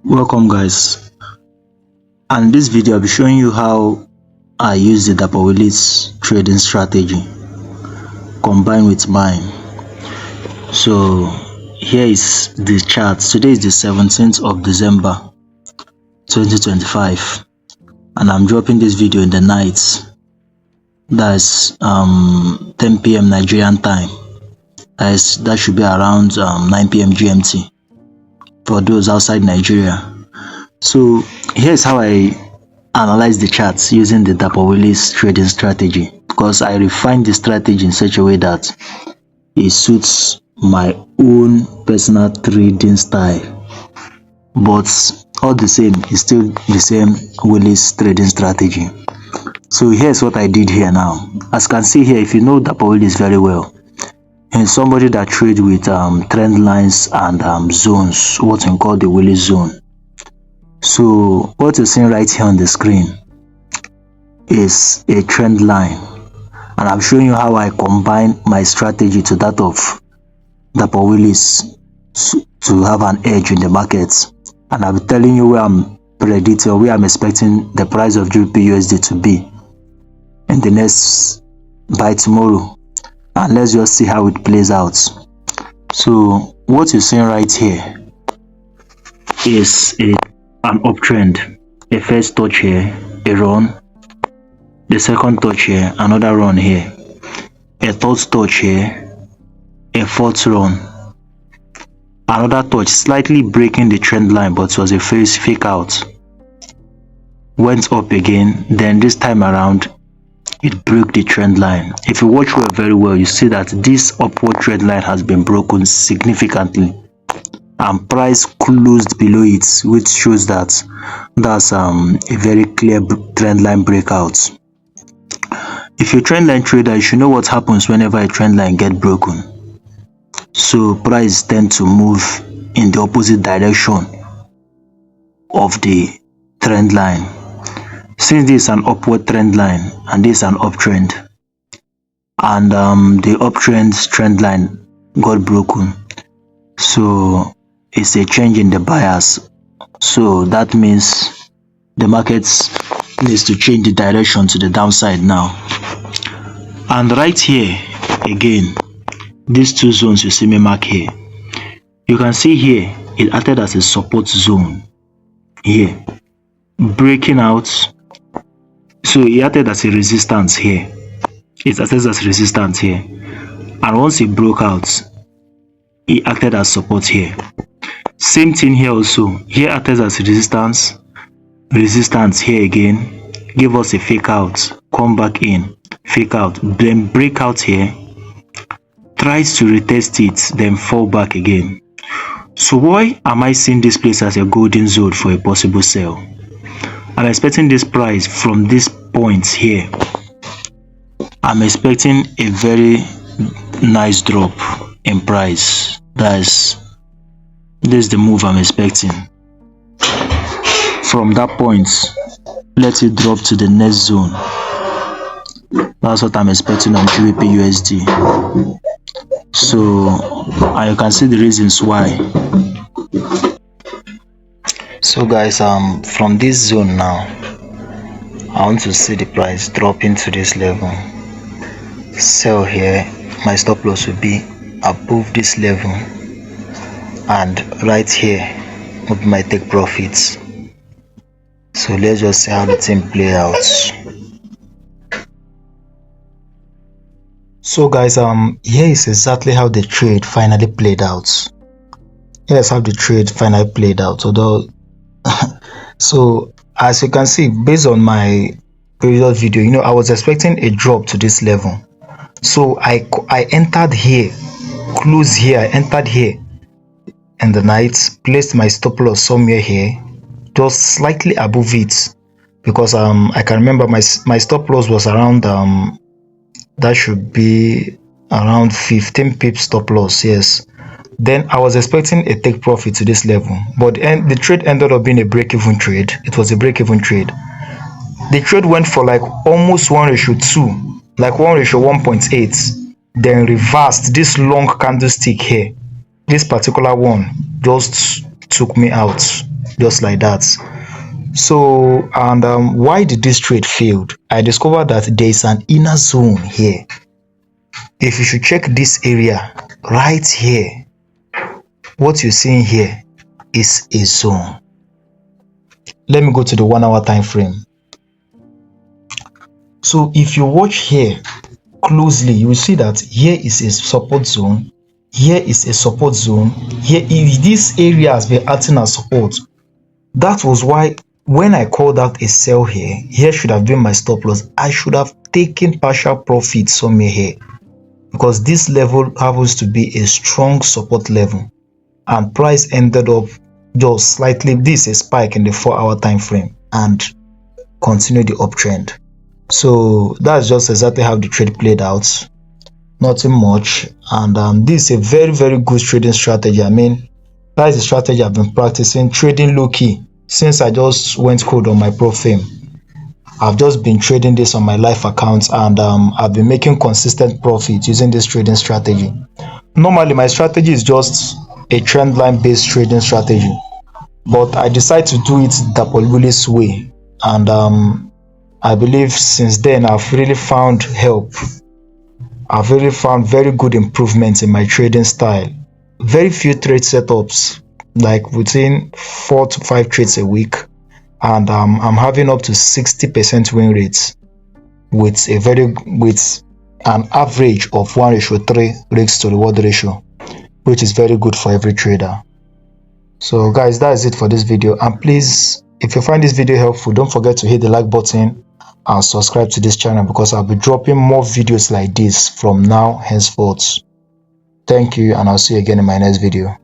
Welcome guys, and in this video I'll be showing you how I use the Dapo Willis trading strategy combined with mine. So here is the chart. Today is the 17th of December 2025 and I'm dropping this video in the night. That's 10 p.m. Nigerian time. That should be around 9 p.m. GMT for those outside Nigeria. So here's how I analyze the charts using the Dapo Willis trading strategy, because I refined the strategy in such a way that it suits my own personal trading style, but all the same it's still the same Willis trading strategy. So here's what I did here now. As you can see here, if you know Dapo Willis very well, he's somebody that trades with trend lines and zones, what we call the Willis zone. So what you're seeing right here on the screen is a trend line, and I'm showing you how I combine my strategy to that of Dapo Willis to have an edge in the markets. And I'll be telling you where I'm predicting or where I'm expecting the price of GBP/USD to be in the next by tomorrow, and let's just see how it plays out. So what you're seeing right here is an uptrend. A first touch here, a run, the second touch here, another run here, a third touch here, a fourth run, another touch, slightly breaking the trend line, but it was a fake out, went up again, then this time around it broke the trend line. If you watch very well, you see that this upward trend line has been broken significantly and price closed below it, which shows that that's a very clear trend line breakout. If you're a trend line trader, you should know what happens whenever a trend line gets broken. So price tend to move in the opposite direction of the trend line. Since this is an upward trend line and this is an uptrend, and the uptrend trend line got broken, so it's a change in the bias. So that means the markets needs to change the direction to the downside now. And right here again, these two zones you see me mark here, you can see here it acted as a support zone here, breaking out. So it acted as a resistance here, it acted as resistance here, and once it broke out, it acted as support here. Same thing here also, here acted as resistance here again, give us a fake out, come back in, fake out, then break out here, tries to retest it, then fall back again. So why am I seeing this place as a golden zone for a possible sell? I'm expecting this price from this point here, I'm expecting a very nice drop in price. This is the move I'm expecting. From that point, let it drop to the next zone. That's what I'm expecting on GBP/USD. So and you can see the reasons why. So guys, from this zone now, I want to see the price drop into this level, sell here. My stop loss will be above this level, and right here will be my take profits. So let's just see how the thing play out. So guys, here is exactly how the trade finally played out. Here's how the trade finally played out. Although so as you can see, based on my previous video, I was expecting a drop to this level. So I entered here, closed here, I entered here in the night, placed my stop loss somewhere here, just slightly above it, because I can remember my stop loss was around that should be around 15 pips stop loss. Yes, then I was expecting a take profit to this level, but the trade ended up being a break-even trade. It was a break-even trade. The trade went for like almost 1:2, like 1:1.8, then reversed. This long candlestick here, this particular one just took me out. just like that. So, and why did this trade failed? I discovered that there is an inner zone here. If you should check this area right here, what you're seeing here is a zone. Let me go to the 1 hour time frame. So if you watch here closely, you will see that here is a support zone, here is a support zone, here if this area has been acting as support. That was why when I called out a sell here, here should have been my stop loss. I should have taken partial profit somewhere here, because this level happens to be a strong support level, and price ended up just slightly, this is a spike in the 4 hour time frame and continue the uptrend. So that's just exactly how the trade played out. Nothing much. And this is a very good trading strategy. I mean, that is the strategy I've been practicing, trading low key since I just went cold on my profile. I've just been trading this on my live account, and I've been making consistent profit using this trading strategy. Normally my strategy is just a trend line based trading strategy, but I decided to do it Dapo Willis way, and I believe since then I've really found help. I've really found very good improvements in my trading style. Very few trade setups, like within 4 to 5 trades a week, and I'm having up to 60% win rates with an average of 1:3 risk to reward ratio, which is very good for every trader. So guys, that is it for this video, and please, if you find this video helpful, don't forget to hit the like button and subscribe to this channel, because I'll be dropping more videos like this from now henceforth. Thank you, and I'll see you again in my next video.